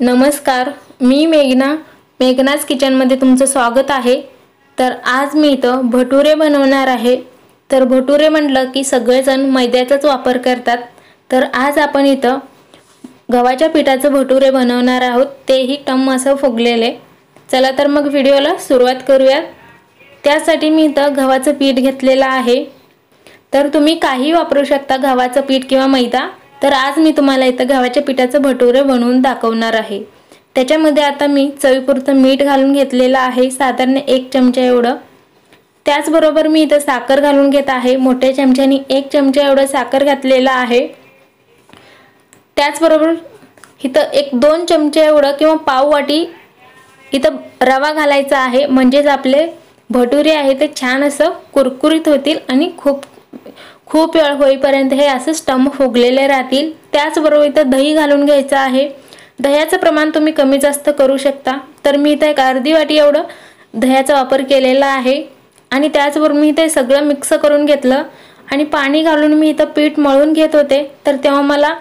नमस्कार, मी मेघनाज किचनमध्ये तुमचं स्वागत आहे। तर आज मी इथं भटुरे बनवणार आहे। तर भटुरे म्हटलं की सगळेजण मैद्याचाच वापर करतात। तर आज आपण इथं गव्हाच्या पिठाचं भटुरे बनवणार आहोत, तेही टम्म असं फुगलेले। चला तर मग व्हिडिओला सुरुवात करूयात। त्यासाठी मी इथं गव्हाचं पीठ घेतलेलं आहे। तर तुम्ही काही वापरू शकता, गव्हाचं पीठ किंवा मैदा। तर आज मी तुम्हाला इथं गव्हाच्या पिठाचं भटुरे बनवून दाखवणार आहे। त्याच्यामध्ये आता मी चवीपुरतं मीठ घालून घेतलेलं आहे, साधारण 1 चमचा एवढं। त्याचबरोबर मी इथं साखर घालून घेत आहे, मोठ्या चमच्याने 1 चमचा एवढं साखर घातलेलं आहे। त्याचबरोबर इथं 1-2 चमचे एवढं किंवा पाव वाटी इथं रवा घालायचा आहे, म्हणजेच आपले भटुरे आहे ते छान असं कुरकुरीत होतील आणि खूप वेळ होईपर्यंत हे असं टम्म फुगलेले राहतील। त्याचबरोबर इथं दही घालून घ्यायचं आहे। दह्याचं प्रमाण तुम्ही कमी जास्त करू शकता। तर मी इथं 1 अर्धी वाटी एवढं दह्याचा वापर केलेला आहे आणि त्याचबरोबर मी इथे सगळं मिक्स करून घेतलं आणि पाणी घालून मी इथं पीठ मळून घेत होते। तर तेव्हा मला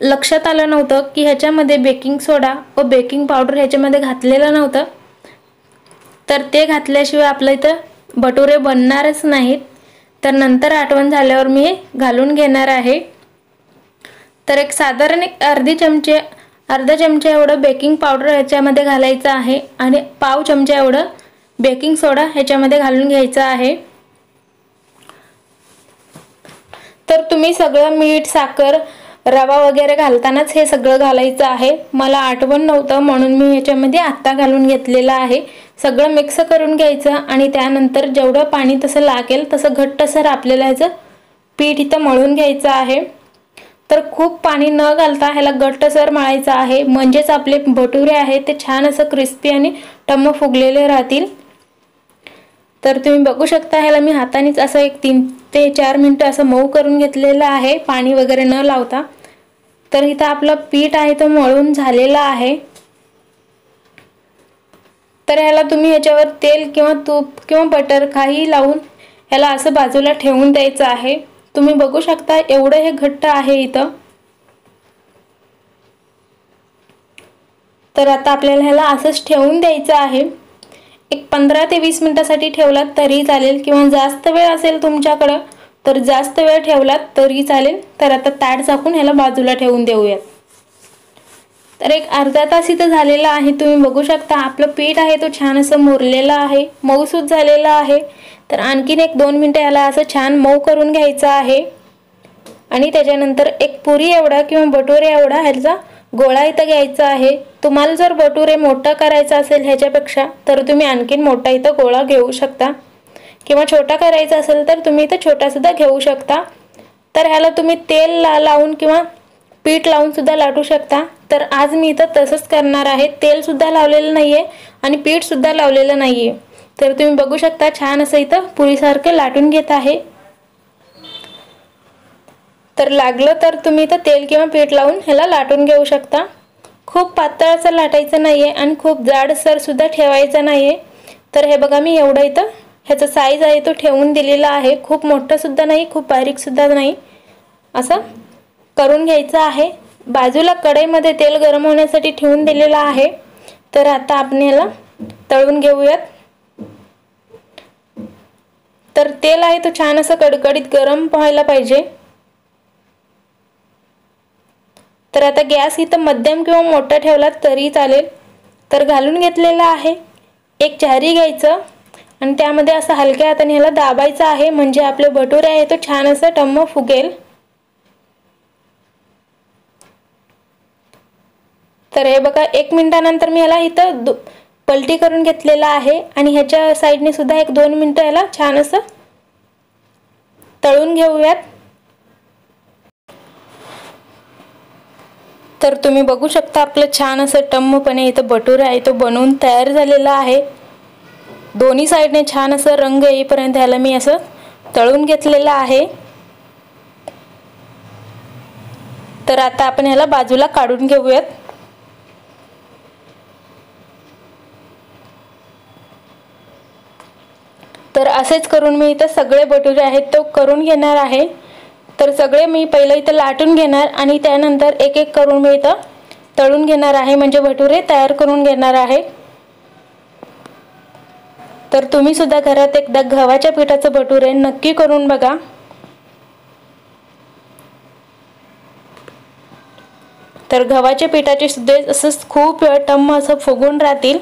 लक्षात आलं नव्हतं की ह्याच्यामध्ये बेकिंग सोडा व बेकिंग पावडर ह्याच्यामध्ये घातलेलं नव्हतं। तर ते घातल्याशिवाय आपलं इथं भटुरे बनणारच नाहीत। तर नंतर आठवण झाल्यावर मी हे घालून घेणार आहे। तर साधारण अर्धा चमचा एवढं बेकिंग पावडर ह्याच्यामध्ये घालायचं आहे आणि पाव चमचा एवढं बेकिंग सोडा ह्याच्यामध्ये घालून घ्यायचं आहे। तर तुम्ही सगळं मीठ, साखर, रवा वगैरे घालतानाच हे सगळं घालायचं आहे। मला आठवण नव्हतं म्हणून मी ह्याच्यामध्ये आत्ता घालून घेतलेलं आहे। सगळं मिक्स करून घ्यायचं आणि त्यानंतर जेवढं पाणी तसं लागेल तसं घट्टसर आपल्याला ह्याचं पीठ इथं मळून घ्यायचं आहे। तर खूप पाणी न घालता ह्याला घट्टसर मळायचं आहे, म्हणजेच आपले भटुरे आहे ते छान असं क्रिस्पी आणि टम्म फुगलेले राहतील। तर तुम्ही बघू शकता, ह्याला मी हातानेच असं 3 ते 4 मिनिटं असं मऊ करून घेतलेलं आहे, पाणी वगैरे न लावता। तर इथं आपलं पीठ आहे तो मळून झालेला आहे। तर ह्याला तुम्ही ह्याच्यावर तेल किंवा तूप किंवा बटर काही लावून ह्याला असं बाजूला ठेवून द्यायचं आहे। तुम्ही बघू शकता एवढं हे घट्ट आहे इथं। तर आता आपल्याला ह्याला असंच ठेवून द्यायचं आहे। 15 ते 20 मिनिटासाठी ठेवलात तरी चालेल किंवा जास्त वेळ असेल तुमच्याकडे तर जास्त वेळ ठेवलात तरी चालेल। तर आता ताट झाकून ह्याला बाजूला ठेवून देऊयात। तर अर्धा तास इथं झालेला आहे। तुम्ही बघू शकता आपलं पीठ आहे तो छान असं मुरलेला आहे, मऊसूत झालेला आहे। तर आणखीन 1-2 मिनिटं ह्याला असं छान मऊ करून घ्यायचं आहे आणि त्याच्यानंतर एक पुरी एवढा किंवा भटुरे एवढा ह्याचा गोळा इथं घ्यायचा आहे। तुम्हाला जर भटुरे मोठा करायचा असेल ह्याच्यापेक्षा तर तुम्ही आणखीन मोठा इथं गोळा घेऊ शकता किंवा छोटा करायचा असेल तर तुम्ही इथं छोटा सुद्धा घेऊ शकता। तर ह्याला तुम्ही तेल लावून किंवा पीठ लावून सुद्धा लाटू शकता। तर आज मी इथं तसंच करणार आहे, तेल सुद्धा लावलेलं नाहीये आणि पीठ सुद्धा लावलेलं नाहीये। तर तुम्ही बघू शकता छान असं इथं पुरीसारखं लाटून घेत आहे। तर लागलं तर तुम्ही इथं तेल किंवा पीठ लावून ह्याला लाटून घेऊ शकता। खूप पातळ असं लाटायचं नाहीये आणि खूप जाडसर सुद्धा ठेवायचं नाहीये। तर हे बघा मी एवढं इथं ह्याचा साईज आहे तो ठेवून दिलेला आहे, खूप मोठं सुद्धा नाही खूप बारीक सुद्धा नाही, असं करून घ्यायचं आहे। बाजूला कढईमध्ये तेल गरम होण्यासाठी ठेवून दिलेलं आहे। तर आता आपण ह्याला तळून घेऊयात। तर तेल आहे तो छान असं कडकडीत गरम व्हायला पाहिजे। तर आता गॅस इथं मध्यम किंवा मोठा ठेवला तरी चालेल। तर घालून घेतलेला आहे, एक झारी घ्यायचं आणि त्यामध्ये असं हलक्या हाताने ह्याला दाबायचं आहे, म्हणजे आपले भटुरे आहे तो छान असं टम्म फुगेल। तर हे बघा 1 मिनिटानंतर मी ह्याला इथं पलटी करून घेतलेला आहे आणि ह्याच्या साईडने सुद्धा 1-2 मिनिटं ह्याला छान असं तळून घेऊयात। तर तुम्ही बघू शकता आपलं छान असं टम्मपणे इथं भटुरे आहे तो बनवून तयार झालेला आहे। दोन्ही साईडने छान असं रंग येईपर्यंत ह्याला मी असं तळून घेतलेलं आहे। तर आता आपण ह्याला बाजूला काढून घेऊयात। तर असेच करून मी इथं सगळे भटुरे आहेत तो करून घेणार आहे। तर सगळे मी पहिलं इथं लाटून घेणार आणि त्यानंतर एक एक करून मी इथं तळून घेणार आहे, म्हणजे भटुरे तयार करून घेणार आहे। तर तुम्ही सुद्धा घरात एकदा गव्हाच्या पिठाचे भटुरे नक्की करून बघा। तर गव्हाच्या पिठाचे सुद्धा असंच खूप वेळ टम्म असं फुगून राहतील।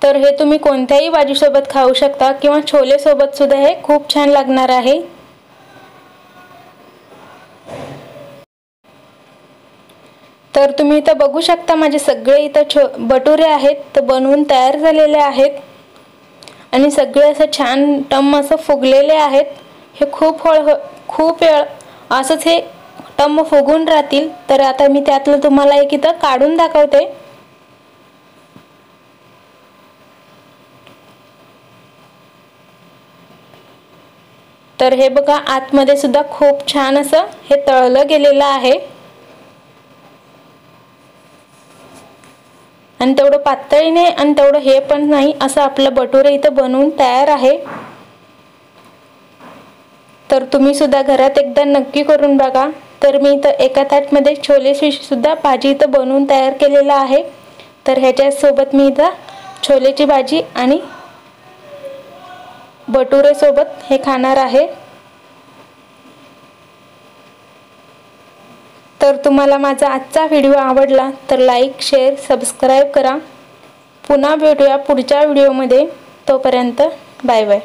तर हे तुम्ही कोणत्याही भाजीसोबत खाऊ शकता किंवा छोले सोबत सुद्धा हे खूप छान लागणार आहे। तर तुम्ही इथं बघू शकता माझे सगळे इथं भटुरे आहेत ते बनवून तयार झालेले आहेत आणि सगळे असं छान टम्म असं फुगलेले आहेत। हे खूप वेळ असंच हे टम्म फुगून राहतील। तर आता मी त्यातलं तुम्हाला एक इथं काढून दाखवते। तर हे बघा आतमध्ये सुद्धा खूप छान असं हे तळलं गेलेलं आहे आणि तेवढं पातळ नाही आणि तेवढं हे पण नाही, असं आपलं भटुरे इथं बनवून तयार आहे। तर तुम्ही सुद्धा घरात एकदा नक्की करून बघा। तर मी इथं एका ताटमध्ये छोले सुद्धा भाजी इथं बनवून तयार केलेला आहे। तर ह्याच्या सोबत मी इथं छोलेची भाजी आणि भटुरे सोबत हे खाणार आहे। तर तुम्हाला माझा आजचा व्हिडिओ आवडला तर लाईक, शेअर, सबस्क्राइब करा। पुन्हा भेटूया पुढच्या व्हिडिओमध्ये। तोपर्यंत बाय बाय।